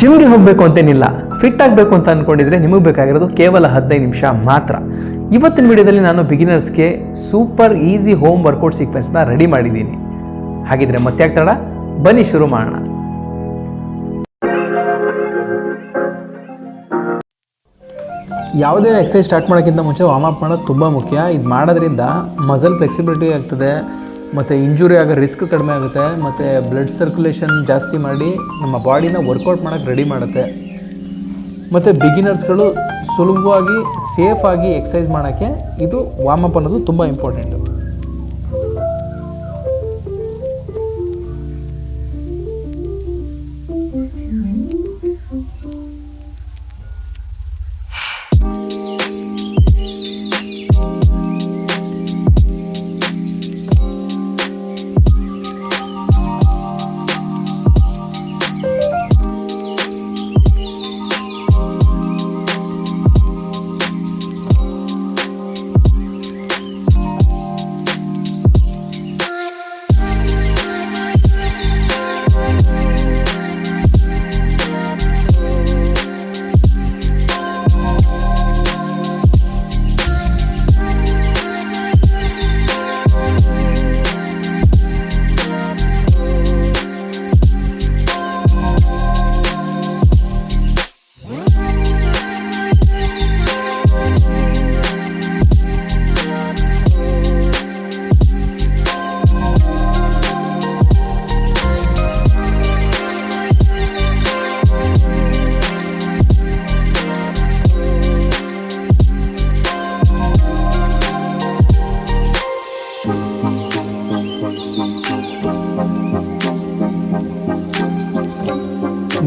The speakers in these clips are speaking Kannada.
ಜಿಮ್ಗೆ ಹೋಗಬೇಕು ಅಂತೇನಿಲ್ಲ, ಫಿಟ್ ಆಗಬೇಕು ಅಂತ ಅಂದ್ಕೊಂಡಿದ್ರೆ ನಿಮಗೆ ಬೇಕಾಗಿರೋದು ಕೇವಲ 15 ನಿಮಿಷ ಮಾತ್ರ. ಇವತ್ತಿನ ವಿಡಿಯೋದಲ್ಲಿ ನಾನು ಬಿಗಿನರ್ಸ್ಗೆ ಸೂಪರ್ ಈಸಿ ಹೋಮ್ ವರ್ಕೌಟ್ ಸೀಕ್ವೆನ್ಸ್ನ ರೆಡಿ ಮಾಡಿದ್ದೀನಿ. ಹಾಗಿದ್ರೆ ಮತ್ತೆ ಯಾಕೆ ತಡ, ಬನ್ನಿ ಶುರು ಮಾಡೋಣ. ಯಾವುದೇ ಎಕ್ಸಸೈಸ್ ಸ್ಟಾರ್ಟ್ ಮಾಡೋಕ್ಕಿಂತ ಮುಂಚೆ ವಾರ್ಮ್ ಅಪ್ ಮಾಡೋದು ತುಂಬ ಮುಖ್ಯ. ಇದು ಮಾಡೋದ್ರಿಂದ ಮಸಲ್ ಫ್ಲೆಕ್ಸಿಬಿಲಿಟಿ ಆಗ್ತದೆ, ಮತ್ತು ಇಂಜುರಿ ಆಗೋ ರಿಸ್ಕ್ ಕಡಿಮೆ ಆಗುತ್ತೆ, ಮತ್ತು ಬ್ಲಡ್ ಸರ್ಕ್ಯುಲೇಷನ್ ಜಾಸ್ತಿ ಮಾಡಿ ನಮ್ಮ ಬಾಡಿನ ವರ್ಕೌಟ್ ಮಾಡೋಕ್ಕೆ ರೆಡಿ ಮಾಡುತ್ತೆ. ಮತ್ತು ಬಿಗಿನರ್ಸ್ಗಳು ಸುಲಭವಾಗಿ ಸೇಫಾಗಿ ಎಕ್ಸಸೈಸ್ ಮಾಡೋಕ್ಕೆ ಇದು ವಾರ್ಮ್ ಅಪ್ ಅನ್ನೋದು ತುಂಬ ಇಂಪಾರ್ಟೆಂಟು.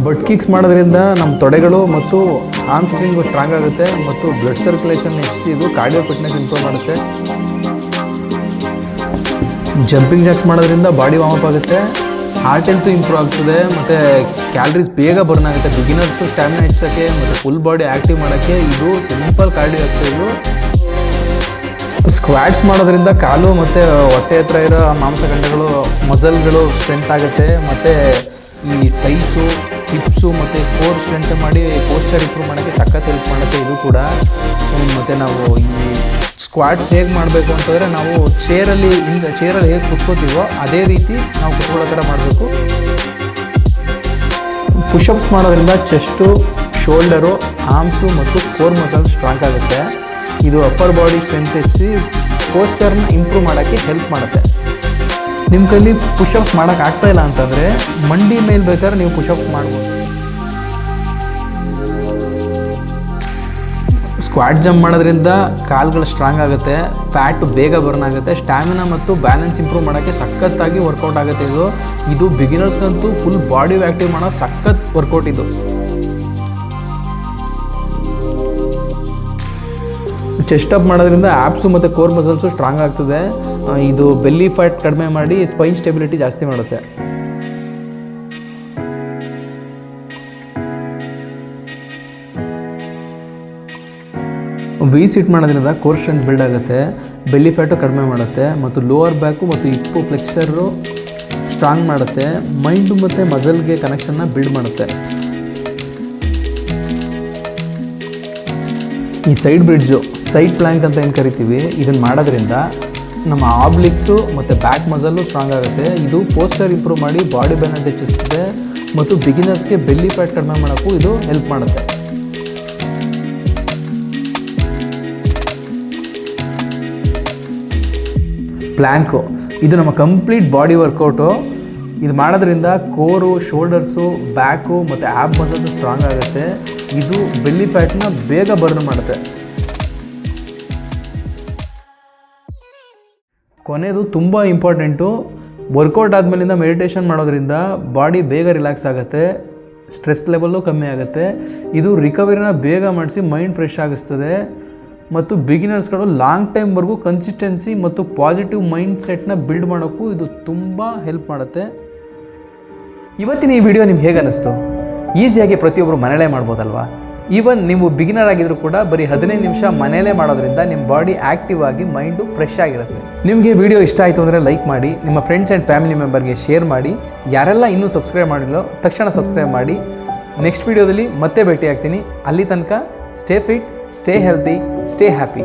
ಬಟ್ ಕಿಕ್ಸ್ ಮಾಡೋದ್ರಿಂದ ನಮ್ಮ ತೊಡೆಗಳು ಮತ್ತು ಆರ್ಮ್ ಸ್ಟ್ರಿಂಗು ಸ್ಟ್ರಾಂಗ್ ಆಗುತ್ತೆ, ಮತ್ತು ಬ್ಲಡ್ ಸರ್ಕ್ಯುಲೇಷನ್ ಹೆಚ್ಚಿಸಿ ಇದು ಕಾರ್ಡಿಯೋ ಫಿಟ್ನೆಸ್ ಇಂಪ್ರೂವ್ ಮಾಡುತ್ತೆ. ಜಂಪಿಂಗ್ ಜಾಕ್ಸ್ ಮಾಡೋದ್ರಿಂದ ಬಾಡಿ ವಾರ್ಮ್ ಅಪ್ ಆಗುತ್ತೆ, ಹಾರ್ಟ್ ಹೆಲ್ತು ಇಂಪ್ರೂವ್ ಆಗ್ತದೆ, ಮತ್ತು ಕ್ಯಾಲರೀಸ್ ಬೇಗ ಬರ್ನ್ ಆಗುತ್ತೆ. ಬಿಗಿನರ್ಸು ಸ್ಟ್ಯಾಮಿನಾ ಹೆಚ್ಚೋಕ್ಕೆ ಮತ್ತು ಫುಲ್ ಬಾಡಿ ಆ್ಯಕ್ಟಿವ್ ಮಾಡೋಕ್ಕೆ ಇದು ಸಿಂಪಲ್ ಕಾರ್ಡಿಯೋ ಎಕ್ಸರ್ಸೈಸು. ಸ್ಕ್ವಾಟ್ಸ್ ಮಾಡೋದ್ರಿಂದ ಕಾಲು ಮತ್ತು ಹೊಟ್ಟೆ ಹತ್ರ ಇರೋ ಮಾಂಸಖಂಡಗಳು ಮಸಲ್ಗಳು ಸ್ಟ್ರೆಂತ್ ಆಗುತ್ತೆ, ಮತ್ತು ಈ ಥೈಸು ಹಿಪ್ಸು ಮತ್ತು ಕೋರ್ ಸ್ಟ್ರೆಂತ್ ಮಾಡಿ ಪೋಸ್ಚರ್ ಇಂಪ್ರೂವ್ ಮಾಡೋಕ್ಕೆ ಸಖತ್ ಹೆಲ್ಪ್ ಮಾಡುತ್ತೆ ಇದು ಕೂಡ. ಮತ್ತು ನಾವು ಈ ಸ್ಕ್ವಾಟ್ಸ್ ಹೇಗೆ ಮಾಡಬೇಕು ಅಂತಂದರೆ, ನಾವು ಚೇರಲ್ಲಿ ಹೇಗೆ ಕುತ್ಕೋತೀವೋ ಅದೇ ರೀತಿ ನಾವು ಕುತ್ಕೊಳ್ಳೋ ಥರ ಮಾಡಬೇಕು. ಪುಷಪ್ಸ್ ಮಾಡೋದ್ರಿಂದ ಚೆಸ್ಟು, ಶೋಲ್ಡರು, ಆರ್ಮ್ಸು ಮತ್ತು ಕೋರ್ ಮಸಲ್ ಸ್ಟ್ರಾಂಗ್ ಆಗುತ್ತೆ. ಇದು ಅಪ್ಪರ್ ಬಾಡಿ ಸ್ಟ್ರೆಂತ್ ಹೆಚ್ಚಿಸಿ ಪೋಸ್ಚರ್ನ ಇಂಪ್ರೂವ್ ಮಾಡೋಕ್ಕೆ ಹೆಲ್ಪ್ ಮಾಡುತ್ತೆ. ನಿಮ್ಮ ಕೈಲಿ ಪುಷಪ್ಸ್ ಮಾಡೋಕ್ಕೆ ಆಗ್ತಾಯಿಲ್ಲ ಅಂತಂದರೆ ಮಂಡಿ ಮೇಲೆ ಬೇಕಾದ್ರೆ ನೀವು ಪುಷಪ್ಸ್ ಮಾಡ್ಬೋದು. ಸ್ಕ್ವಾಟ್ ಜಂಪ್ ಮಾಡೋದ್ರಿಂದ ಕಾಲುಗಳು ಸ್ಟ್ರಾಂಗ್ ಆಗುತ್ತೆ, ಫ್ಯಾಟು ಬೇಗ ಬರ್ನ್ ಆಗುತ್ತೆ, ಸ್ಟ್ಯಾಮಿನಾ ಮತ್ತು ಬ್ಯಾಲೆನ್ಸ್ ಇಂಪ್ರೂವ್ ಮಾಡೋಕ್ಕೆ ಸಖತ್ತಾಗಿ ವರ್ಕೌಟ್ ಆಗುತ್ತೆ ಇದು ಬಿಗಿನರ್ಸ್ಗಂತೂ ಫುಲ್ ಬಾಡಿ ಆ್ಯಕ್ಟಿವ್ ಮಾಡೋ ಸಖತ್ ವರ್ಕೌಟ್ ಇದು. ಚೆಸ್ಟ್ ಅಪ್ ಮಾಡೋದ್ರಿಂದ ಆ್ಯಪ್ಸು ಮತ್ತು ಕೋರ್ ಮಸಲ್ಸು ಸ್ಟ್ರಾಂಗ್ ಆಗ್ತದೆ. ಇದು ಬೆಲ್ಲಿ ಫ್ಯಾಟ್ ಕಡಿಮೆ ಮಾಡಿ ಸ್ಪೈನ್ ಸ್ಟೆಬಿಲಿಟಿ ಜಾಸ್ತಿ ಮಾಡುತ್ತೆ. ವಿ ಸಿಟ್ ಮಾಡೋದ್ರಿಂದ ಕೋರ್ ಸ್ಟ್ರೆಂತ್ ಬಿಲ್ಡ್ ಆಗುತ್ತೆ, ಬೆಲ್ಲಿ ಫ್ಯಾಟು ಕಡಿಮೆ ಮಾಡುತ್ತೆ, ಮತ್ತು ಲೋವರ್ ಬ್ಯಾಕು ಮತ್ತು ಹಿಪ್ಪು ಫ್ಲೆಕ್ಸರು ಸ್ಟ್ರಾಂಗ್ ಮಾಡುತ್ತೆ, ಮೈಂಡು ಮತ್ತು ಮಸಲ್ಗೆ ಕನೆಕ್ಷನ್ನ ಬಿಲ್ಡ್ ಮಾಡುತ್ತೆ. ಈ ಸೈಡ್ ಬ್ರಿಡ್ಜು, ಸೈಡ್ ಪ್ಲ್ಯಾಂಕ್ ಅಂತ ಏನು ಕರಿತೀವಿ, ಇದನ್ನು ಮಾಡೋದ್ರಿಂದ ನಮ್ಮ ಆಬ್ಲಿಕ್ಸು ಮತ್ತು ಬ್ಯಾಕ್ ಮಸಲ್ಲು ಸ್ಟ್ರಾಂಗ್ ಆಗುತ್ತೆ. ಇದು ಪೋಸ್ಚರ್ ಇಂಪ್ರೂವ್ ಮಾಡಿ ಬಾಡಿ ಬ್ಯಾಲೆನ್ಸ್ ಹೆಚ್ಚಿಸ್ತದೆ, ಮತ್ತು ಬಿಗಿನರ್ಸ್ಗೆ ಬೆಲ್ಲಿ ಫ್ಯಾಟ್ ಕಡಿಮೆ ಮಾಡೋಕ್ಕೂ ಇದು ಹೆಲ್ಪ್ ಮಾಡುತ್ತೆ. ಪ್ಲ್ಯಾಂಕು ಇದು ನಮ್ಮ ಕಂಪ್ಲೀಟ್ ಬಾಡಿ ವರ್ಕೌಟು. ಇದು ಮಾಡೋದ್ರಿಂದ ಕೋರು, ಶೋಲ್ಡರ್ಸು, ಬ್ಯಾಕು ಮತ್ತು ಆ್ಯಬ್ ಮಸಲ್ಸು ಸ್ಟ್ರಾಂಗ್ ಆಗುತ್ತೆ. ಇದು ಬೆಲ್ಲಿ ಫ್ಯಾಟ್ನ ಬೇಗ ಬರ್ನ್ ಮಾಡುತ್ತೆ. ಕೊನೆಯದು ತುಂಬ ಇಂಪಾರ್ಟೆಂಟು, ವರ್ಕೌಟ್ ಆದಮೇಲಿಂದ ಮೆಡಿಟೇಷನ್ ಮಾಡೋದ್ರಿಂದ ಬಾಡಿ ಬೇಗ ರಿಲ್ಯಾಕ್ಸ್ ಆಗುತ್ತೆ, ಸ್ಟ್ರೆಸ್ ಲೆವೆಲ್ಲು ಕಮ್ಮಿ ಆಗುತ್ತೆ. ಇದು ರಿಕವರಿನ ಬೇಗ ಮಾಡಿಸಿ ಮೈಂಡ್ ಫ್ರೆಶ್ ಆಗಿಸ್ತದೆ, ಮತ್ತು ಬಿಗಿನರ್ಸ್ಗಳು ಲಾಂಗ್ ಟೈಮ್ವರೆಗೂ ಕನ್ಸಿಸ್ಟೆನ್ಸಿ ಮತ್ತು ಪಾಸಿಟಿವ್ ಮೈಂಡ್ ಸೆಟ್ನ ಬಿಲ್ಡ್ ಮಾಡೋಕ್ಕೂ ಇದು ತುಂಬ ಹೆಲ್ಪ್ ಮಾಡುತ್ತೆ. ಇವತ್ತಿನ ಈ ವಿಡಿಯೋ ನಿಮ್ಗೆ ಹೇಗೆ ಅನ್ನಿಸ್ತು? ಈಸಿಯಾಗಿ ಪ್ರತಿಯೊಬ್ಬರು ಮನೆಯಲ್ಲೇ ಮಾಡ್ಬೋದಲ್ವಾ? ಈವನ್ ನೀವು ಬಿಗಿನರ್ ಆಗಿದ್ರು ಕೂಡ ಬರೀ 15 ನಿಮಿಷ ಮನೆಯಲ್ಲೇ ಮಾಡೋದ್ರಿಂದ ನಿಮ್ಮ ಬಾಡಿ ಆ್ಯಕ್ಟಿವ್ ಆಗಿ ಮೈಂಡು ಫ್ರೆಶ್ ಆಗಿರುತ್ತೆ. ನಿಮಗೆ ವಿಡಿಯೋ ಇಷ್ಟ ಆಯಿತು ಅಂದರೆ ಲೈಕ್ ಮಾಡಿ, ನಿಮ್ಮ ಫ್ರೆಂಡ್ಸ್ ಆ್ಯಂಡ್ ಫ್ಯಾಮಿಲಿ ಮೆಂಬರ್ಗೆ ಶೇರ್ ಮಾಡಿ. ಯಾರೆಲ್ಲ ಇನ್ನೂ ಸಬ್ಸ್ಕ್ರೈಬ್ ಮಾಡಿಲ್ಲೋ ತಕ್ಷಣ ಸಬ್ಸ್ಕ್ರೈಬ್ ಮಾಡಿ. ನೆಕ್ಸ್ಟ್ ವೀಡಿಯೋದಲ್ಲಿ ಮತ್ತೆ ಭೇಟಿ ಆಗ್ತೀನಿ. ಅಲ್ಲಿ ತನಕ stay fit, stay healthy, stay happy.